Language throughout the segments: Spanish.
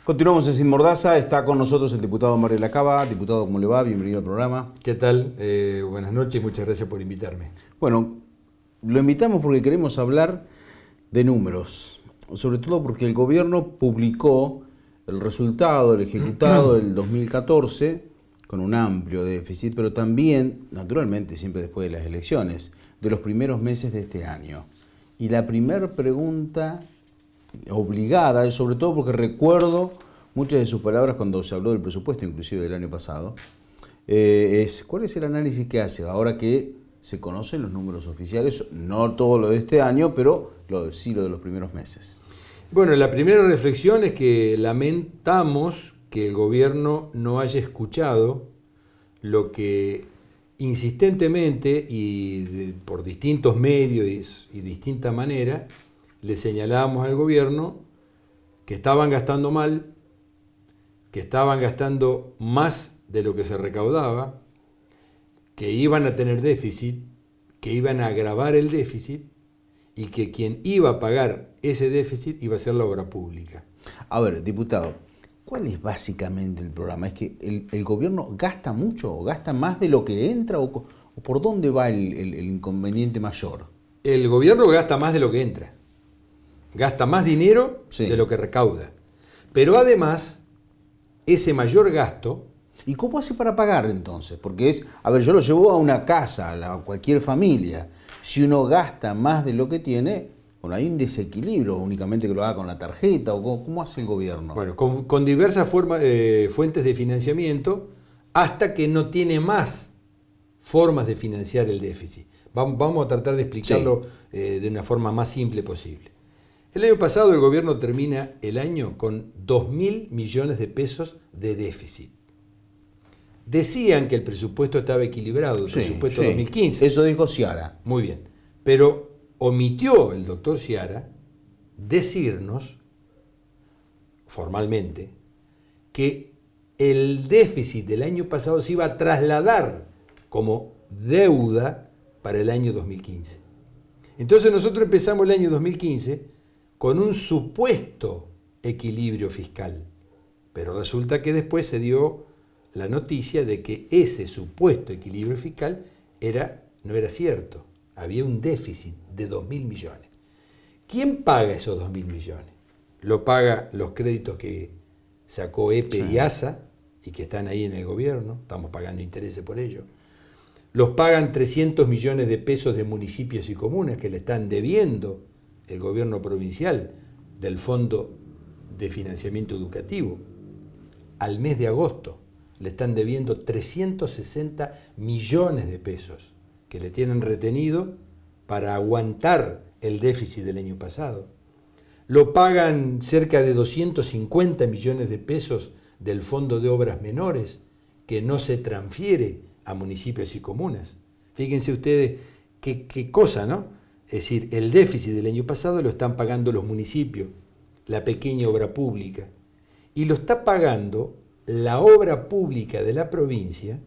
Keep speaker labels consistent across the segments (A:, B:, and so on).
A: Continuamos en Sin Mordaza, está con nosotros el diputado Mario Lacaba. Diputado, ¿cómo le va? Bienvenido al programa.
B: ¿Qué tal? Buenas noches, muchas gracias por invitarme.
A: Bueno, lo invitamos porque queremos hablar de números, sobre todo porque el gobierno publicó el resultado del ejecutado del 2014 con un amplio déficit, pero también, naturalmente, siempre después de las elecciones, de los primeros meses de este año. Y la primera pregunta obligada, y sobre todo porque recuerdo muchas de sus palabras cuando se habló del presupuesto, inclusive del año pasado, es ¿cuál es el análisis que hace ahora que se conocen los números oficiales? No todo lo de este año, pero sí lo de los primeros meses.
B: Bueno, la primera reflexión es que lamentamos que el gobierno no haya escuchado lo que insistentemente y por distintos medios y distinta manera le señalábamos al gobierno que estaban gastando mal, que estaban gastando más de lo que se recaudaba, que iban a tener déficit, que iban a agravar el déficit y que quien iba a pagar ese déficit iba a ser la obra pública.
A: A ver, diputado, ¿cuál es básicamente el programa? ¿Es que el gobierno gasta mucho o gasta más de lo que entra o por dónde va el inconveniente mayor?
B: El gobierno gasta más de lo que entra. Gasta más dinero
A: Sí.
B: de lo que recauda. Pero además, ese mayor gasto...
A: ¿Y cómo hace para pagar entonces? Porque yo lo llevo a una casa, a cualquier familia. Si uno gasta más de lo que tiene, bueno, hay un desequilibrio, únicamente que lo haga con la tarjeta, o ¿cómo hace el gobierno?
B: Bueno, con diversas fuentes de financiamiento, hasta que no tiene más formas de financiar el déficit. Vamos a tratar de explicarlo de una forma más simple posible. El año pasado el gobierno termina el año con 2.000 millones de pesos de déficit. Decían que el presupuesto estaba equilibrado, el presupuesto 2015.
A: Eso dijo Ciara.
B: Muy bien, pero omitió el doctor Ciara decirnos formalmente que el déficit del año pasado se iba a trasladar como deuda para el año 2015. Entonces nosotros empezamos el año 2015 con un supuesto equilibrio fiscal, pero resulta que después se dio la noticia de que ese supuesto equilibrio fiscal no era cierto. Había un déficit de 2.000 millones. ¿Quién paga esos 2.000 millones? Lo paga los créditos que sacó EPE y ASA y que están ahí en el gobierno, estamos pagando intereses por ello. Los pagan 300 millones de pesos de municipios y comunas que le están debiendo el gobierno provincial del Fondo de Financiamiento Educativo. Al mes de agosto le están debiendo 360 millones de pesos que le tienen retenido para aguantar el déficit del año pasado. Lo pagan cerca de 250 millones de pesos del Fondo de Obras Menores que no se transfiere a municipios y comunas. Fíjense ustedes qué cosa, ¿no? Es decir, el déficit del año pasado lo están pagando los municipios, la pequeña obra pública, y lo está pagando la obra pública de la provincia,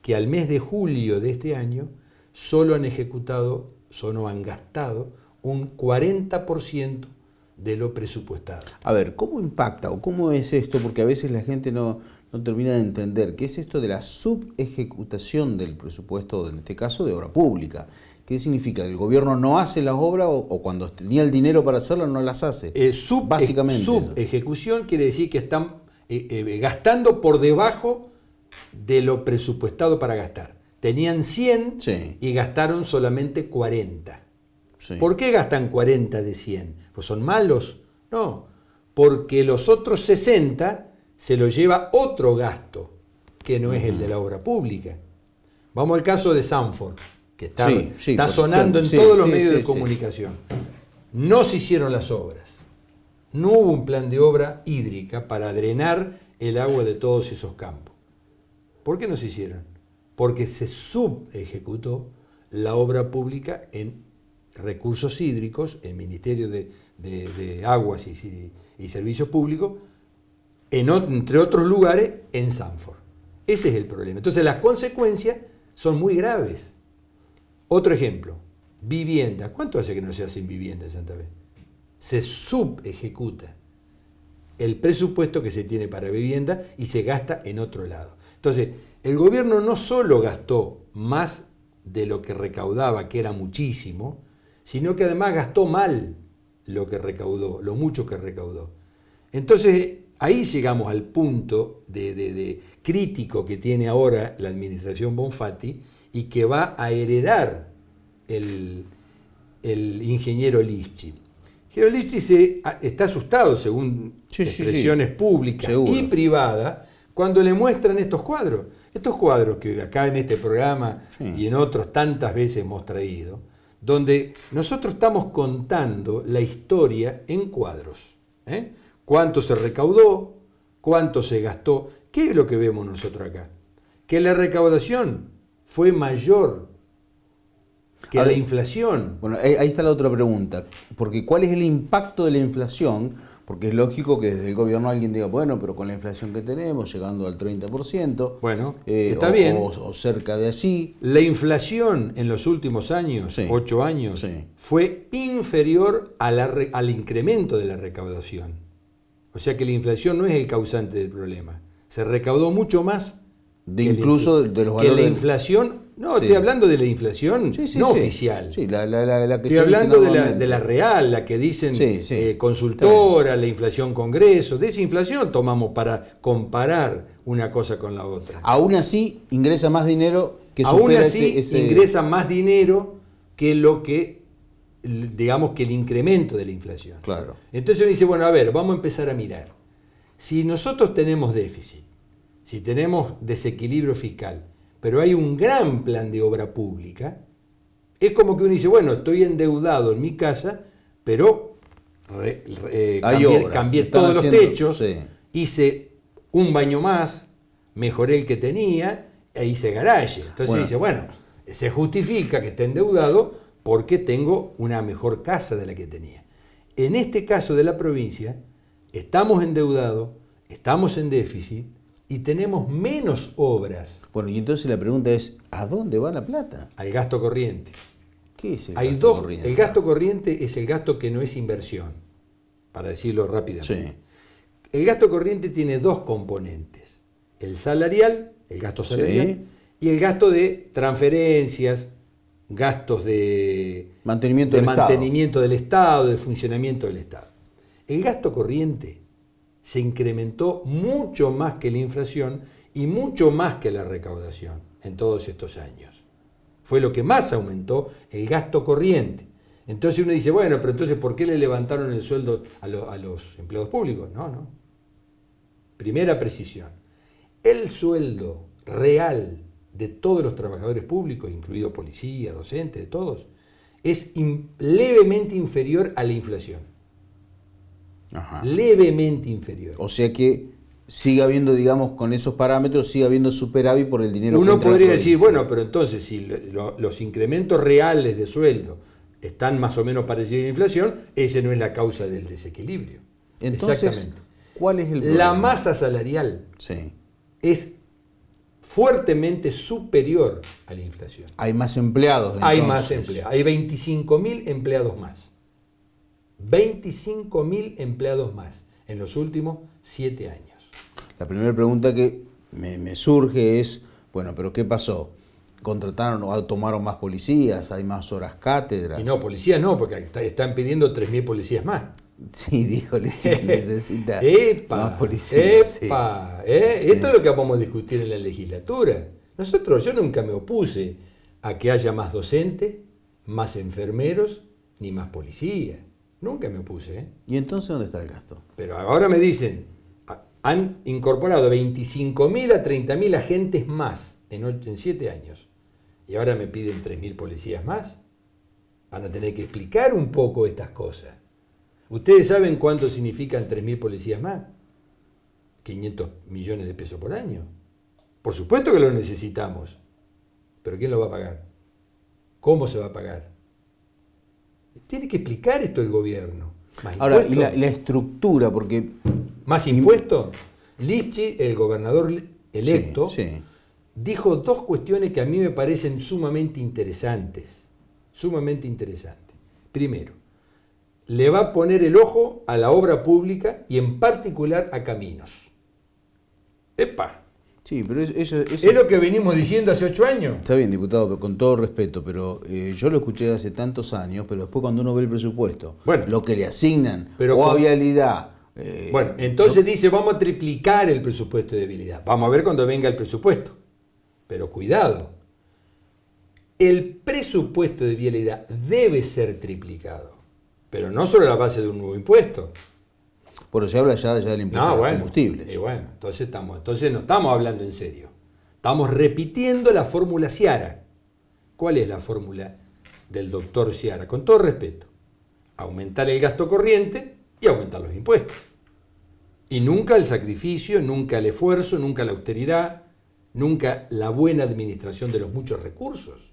B: que al mes de julio de este año solo han gastado un 40% de lo presupuestado.
A: A ver, ¿cómo impacta o cómo es esto? Porque a veces la gente no termina de entender qué es esto de la subejecutación del presupuesto, en este caso de obra pública. ¿Qué significa? ¿Que el gobierno no hace las obras o cuando tenía el dinero para hacerlas no las hace? Básicamente.
B: Subejecución quiere decir que están gastando por debajo de lo presupuestado para gastar. Tenían 100 y gastaron solamente 40. Sí. ¿Por qué gastan 40 de 100? ¿Pues son malos? No, porque los otros 60 se los lleva otro gasto, que no es el de la obra pública. Vamos al caso de Sanford, que está sonando en todos los medios de comunicación. No se hicieron las obras. No hubo un plan de obra hídrica para drenar el agua de todos esos campos. ¿Por qué no se hicieron? Porque se subejecutó la obra pública en recursos hídricos, el Ministerio de Aguas y Servicios Públicos, entre otros lugares, en Sanford. Ese es el problema. Entonces las consecuencias son muy graves. Otro ejemplo, vivienda. ¿Cuánto hace que no se hacen viviendas en Santa Fe? Se subejecuta. el presupuesto que se tiene para vivienda y se gasta en otro lado. Entonces, el gobierno no solo gastó más de lo que recaudaba, que era muchísimo, sino que además gastó mal lo que recaudó, lo mucho que recaudó. Entonces, ahí llegamos al punto de crítico que tiene ahora la administración Bonfatti y que va a heredar el ingeniero Lifchit. El ingeniero Lifchit está asustado, según expresiones públicas y privadas, cuando le muestran estos cuadros. Estos cuadros que acá en este programa y en otros tantas veces hemos traído, donde nosotros estamos contando la historia en cuadros. ¿Cuánto se recaudó? ¿Cuánto se gastó? ¿Qué es lo que vemos nosotros acá? Que la recaudación fue mayor que la inflación.
A: Bueno, ahí está la otra pregunta, porque ¿cuál es el impacto de la inflación? Porque es lógico que desde el gobierno alguien diga, bueno, pero con la inflación que tenemos, llegando al 30%,
B: bueno, está bien.
A: O cerca de allí.
B: La inflación en los últimos años, 8 años, fue inferior al incremento de la recaudación. O sea que la inflación no es el causante del problema. Se recaudó mucho más
A: incluso de los valores.
B: Que la inflación, estoy hablando de la inflación oficial.
A: Sí, la que
B: estoy hablando de la real, la que dicen consultora, la inflación congreso. De esa inflación tomamos para comparar una cosa con la otra.
A: Aún así, ingresa más dinero que
B: supera ese... ingresa más dinero que lo que, digamos, que el incremento de la inflación.
A: Claro.
B: Entonces uno dice, bueno, a ver, vamos a empezar a mirar. Si nosotros tenemos déficit, si tenemos desequilibrio fiscal, pero hay un gran plan de obra pública, es como que uno dice, bueno, estoy endeudado en mi casa, pero cambié todos los techos, hice un baño más, mejoré el que tenía, e hice garaje. Entonces dice, bueno, se justifica que esté endeudado porque tengo una mejor casa de la que tenía. En este caso de la provincia, estamos endeudados, estamos en déficit, y tenemos menos obras.
A: Bueno, y entonces la pregunta es, ¿a dónde va la plata?
B: Al gasto corriente.
A: ¿Qué es el gasto corriente?
B: El gasto corriente es el gasto que no es inversión, para decirlo rápidamente. El gasto corriente tiene dos componentes. El salarial, el gasto salarial, y el gasto de transferencias, gastos de mantenimiento del Estado, de funcionamiento del Estado. El gasto corriente se incrementó mucho más que la inflación y mucho más que la recaudación en todos estos años. Fue lo que más aumentó el gasto corriente. Entonces uno dice, bueno, pero entonces ¿por qué le levantaron el sueldo a los empleados públicos? No. Primera precisión. El sueldo real de todos los trabajadores públicos, incluido policía, docentes, de todos, es levemente inferior a la inflación. Ajá. Levemente inferior.
A: O sea que sigue habiendo, digamos, con esos parámetros, sigue habiendo superávit por el dinero.
B: Uno podría decir, bueno, pero entonces si los incrementos reales de sueldo están más o menos parecidos a la inflación, esa no es la causa del desequilibrio.
A: Entonces, ¿cuál es el problema?
B: La masa salarial es fuertemente superior a la inflación.
A: Hay más empleados. Entonces.
B: Hay más empleados. Hay 25.000 empleados más. 25.000 empleados más en los últimos 7 años.
A: La primera pregunta que me surge es, bueno, pero ¿qué pasó? ¿Contrataron o tomaron más policías? ¿Hay más horas cátedras?
B: Y no, policías no, porque están pidiendo 3.000 policías más.
A: Sí, dijo, necesita más
B: policías. Esto es lo que vamos a discutir en la legislatura. Yo nunca me opuse a que haya más docentes, más enfermeros, ni más policías. Nunca me opuse.
A: ¿Y entonces dónde está el gasto?
B: Pero ahora me dicen, han incorporado 25.000 a 30.000 agentes más en 7 años. Y ahora me piden 3.000 policías más. Van a tener que explicar un poco estas cosas. ¿Ustedes saben cuánto significan 3.000 policías más? 500 millones de pesos por año. Por supuesto que lo necesitamos. Pero ¿quién lo va a pagar? ¿Cómo se va a pagar? Tiene que explicar esto el gobierno.
A: Ahora, y la estructura, porque...
B: ¿Más impuestos? Lifchit, el gobernador electo, dijo dos cuestiones que a mí me parecen sumamente interesantes. Primero, le va a poner el ojo a la obra pública y en particular a caminos. ¡Epa!
A: Sí, pero eso
B: Es lo que venimos diciendo hace 8 años.
A: está bien, diputado, pero con todo respeto, pero yo lo escuché hace tantos años, pero después cuando uno ve el presupuesto,
B: Bueno,
A: lo que le asignan,
B: pero
A: o a
B: con-
A: vialidad...
B: Bueno, entonces dice, vamos a triplicar el presupuesto de vialidad. Vamos a ver cuando venga el presupuesto. Pero cuidado, el presupuesto de vialidad debe ser triplicado, pero no sobre la base de un nuevo impuesto.
A: Bueno, se habla ya del impuesto a los combustibles.
B: Entonces no estamos hablando en serio. Estamos repitiendo la fórmula Ciara. ¿Cuál es la fórmula del doctor Ciara? Con todo respeto, aumentar el gasto corriente y aumentar los impuestos. Y nunca el sacrificio, nunca el esfuerzo, nunca la austeridad, nunca la buena administración de los muchos recursos.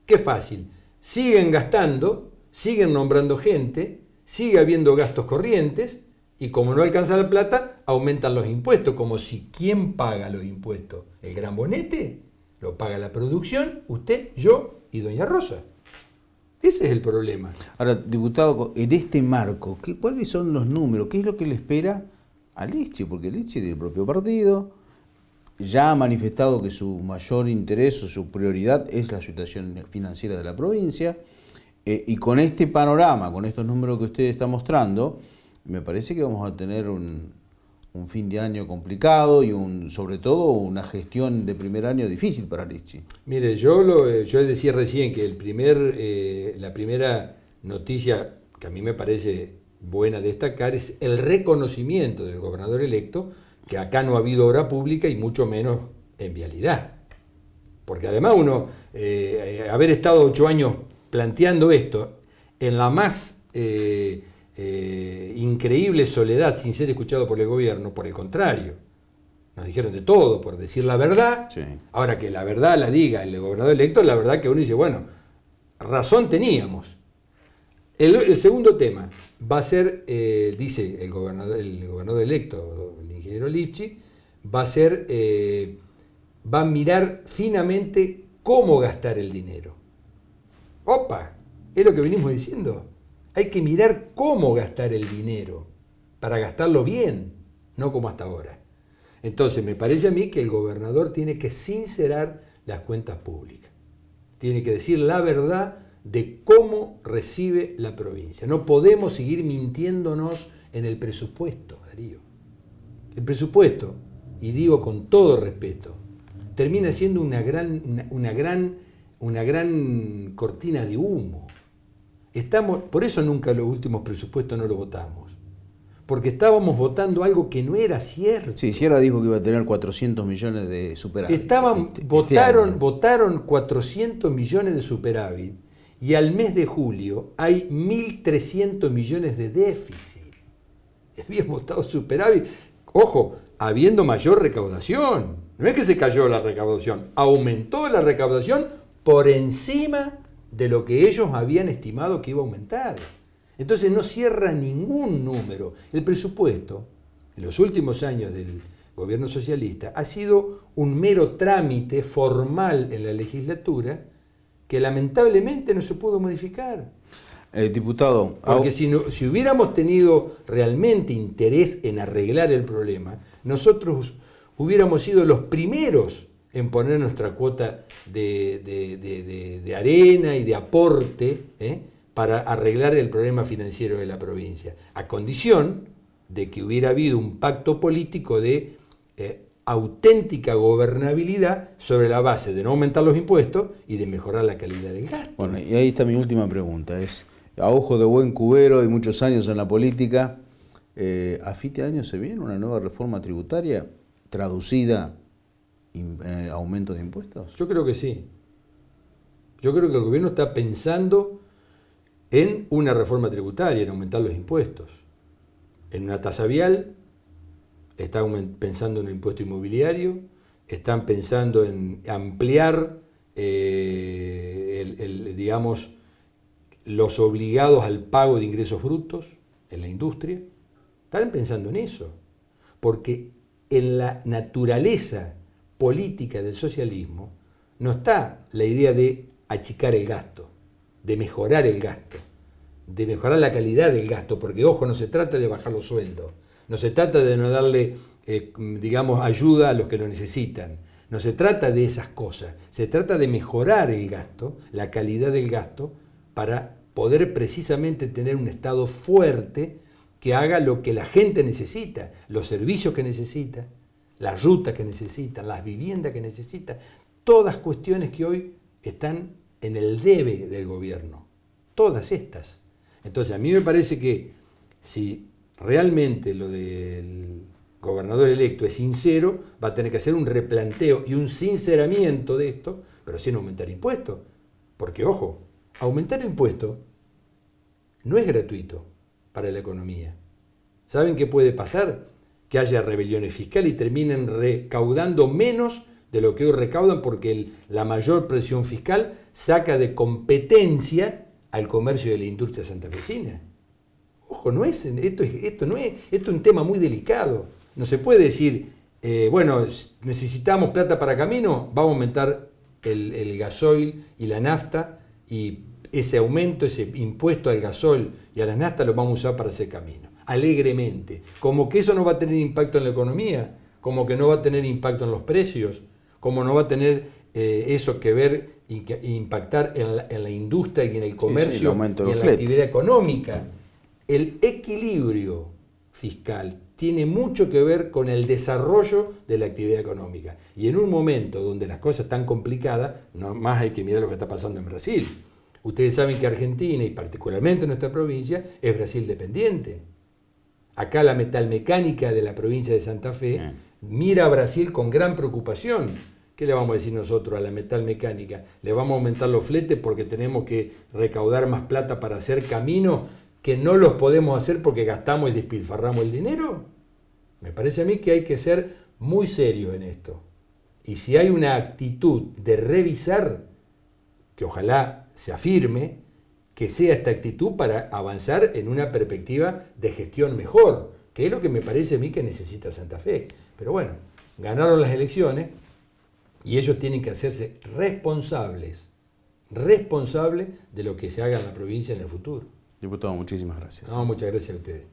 B: Qué fácil. Siguen gastando, siguen nombrando gente, sigue habiendo gastos corrientes y como no alcanza la plata, aumentan los impuestos, como si ¿quién paga los impuestos? ¿El gran bonete? Lo paga la producción, usted, yo y doña Rosa. Ese es el problema.
A: Ahora, diputado, en este marco, ¿cuáles son los números? ¿Qué es lo que le espera a Lichi? Porque Lichi del propio partido ya ha manifestado que su mayor interés o su prioridad es la situación financiera de la provincia, y con este panorama, con estos números que usted está mostrando, me parece que vamos a tener un fin de año complicado y sobre todo una gestión de primer año difícil para Lichi.
B: Mire, yo decía recién que la primera noticia que a mí me parece buena destacar es el reconocimiento del gobernador electo que acá no ha habido obra pública y mucho menos en vialidad. Porque además haber estado 8 años planteando esto en la más increíble soledad sin ser escuchado por el gobierno, por el contrario, nos dijeron de todo por decir la verdad.
A: Sí.
B: Ahora que la verdad la diga el gobernador electo, la verdad que uno dice, bueno, razón teníamos. El segundo tema va a ser, dice el gobernador electo, el ingeniero Lipchi, va a mirar finamente cómo gastar el dinero. ¡Opa! Es lo que venimos diciendo. Hay que mirar cómo gastar el dinero para gastarlo bien, no como hasta ahora. Entonces me parece a mí que el gobernador tiene que sincerar las cuentas públicas. Tiene que decir la verdad de cómo recibe la provincia. No podemos seguir mintiéndonos en el presupuesto, Darío. El presupuesto, y digo con todo respeto, termina siendo una gran cortina de humo. Por eso nunca los últimos presupuestos no los votamos. Porque estábamos votando algo que no era cierto.
A: Sí, Sierra dijo que iba a tener 400 millones de superávit.
B: Votaron 400 millones de superávit y al mes de julio hay 1.300 millones de déficit. Habían votado superávit, ojo, habiendo mayor recaudación. No es que se cayó la recaudación, aumentó la recaudación por encima de lo que ellos habían estimado que iba a aumentar. Entonces no cierra ningún número. El presupuesto, en los últimos años del gobierno socialista, ha sido un mero trámite formal en la legislatura que lamentablemente no se pudo modificar.
A: Diputado...
B: Porque si hubiéramos tenido realmente interés en arreglar el problema, nosotros hubiéramos sido los primeros en poner nuestra cuota de arena y de aporte, para arreglar el problema financiero de la provincia, a condición de que hubiera habido un pacto político de auténtica gobernabilidad sobre la base de no aumentar los impuestos y de mejorar la calidad del gasto.
A: Bueno, y ahí está mi última pregunta. Es, a ojo de buen cubero y muchos años en la política, ¿a fin de año se viene una nueva reforma tributaria traducida en aumento de impuestos?
B: Yo creo que sí. Yo creo que el gobierno está pensando en una reforma tributaria, en aumentar los impuestos, en una tasa vial, están pensando en un impuesto inmobiliario, están pensando en ampliar digamos, los obligados al pago de ingresos brutos en la industria. Están pensando en eso, porque en la naturaleza política del socialismo no está la idea de achicar el gasto, de mejorar el gasto, de mejorar la calidad del gasto, porque ojo, no se trata de bajar los sueldos, no se trata de no darle, digamos, ayuda a los que lo necesitan, no se trata de esas cosas, se trata de mejorar el gasto, la calidad del gasto, para poder precisamente tener un Estado fuerte que haga lo que la gente necesita, los servicios que necesita, las rutas que necesita, las viviendas que necesita, todas cuestiones que hoy están en el debe del gobierno, todas estas. Entonces a mí me parece que si realmente lo del gobernador electo es sincero, va a tener que hacer un replanteo y un sinceramiento de esto, pero sin aumentar impuestos. Porque ojo, aumentar impuestos no es gratuito para la economía. ¿Saben qué puede pasar? Que haya rebeliones fiscales y terminen recaudando menos de lo que hoy recaudan porque la mayor presión fiscal saca de competencia al comercio de la industria santafesina. Ojo, esto es un tema muy delicado. No se puede decir, bueno, necesitamos plata para camino, vamos a aumentar el gasoil y la nafta y ese aumento, ese impuesto al gasoil y a la nafta lo vamos a usar para hacer camino, alegremente. Como que eso no va a tener impacto en la economía, como que no va a tener impacto en los precios, como no va a tener eso que ver y impactar en la industria y en el comercio y en la actividad económica. El equilibrio fiscal tiene mucho que ver con el desarrollo de la actividad económica. Y en un momento donde las cosas están complicadas, no más hay que mirar lo que está pasando en Brasil. Ustedes saben que Argentina, y particularmente nuestra provincia, es Brasil dependiente. Acá la metalmecánica de la provincia de Santa Fe mira a Brasil con gran preocupación. ¿Qué le vamos a decir nosotros a la metalmecánica? ¿Le vamos a aumentar los fletes porque tenemos que recaudar más plata para hacer caminos que no los podemos hacer porque gastamos y despilfarramos el dinero? Me parece a mí que hay que ser muy serios en esto. Y si hay una actitud de revisar, que ojalá se afirme, que sea esta actitud para avanzar en una perspectiva de gestión mejor, que es lo que me parece a mí que necesita Santa Fe. Pero bueno, ganaron las elecciones y ellos tienen que hacerse responsables de lo que se haga en la provincia en el futuro.
A: Diputado, muchísimas gracias.
B: No, muchas gracias a ustedes.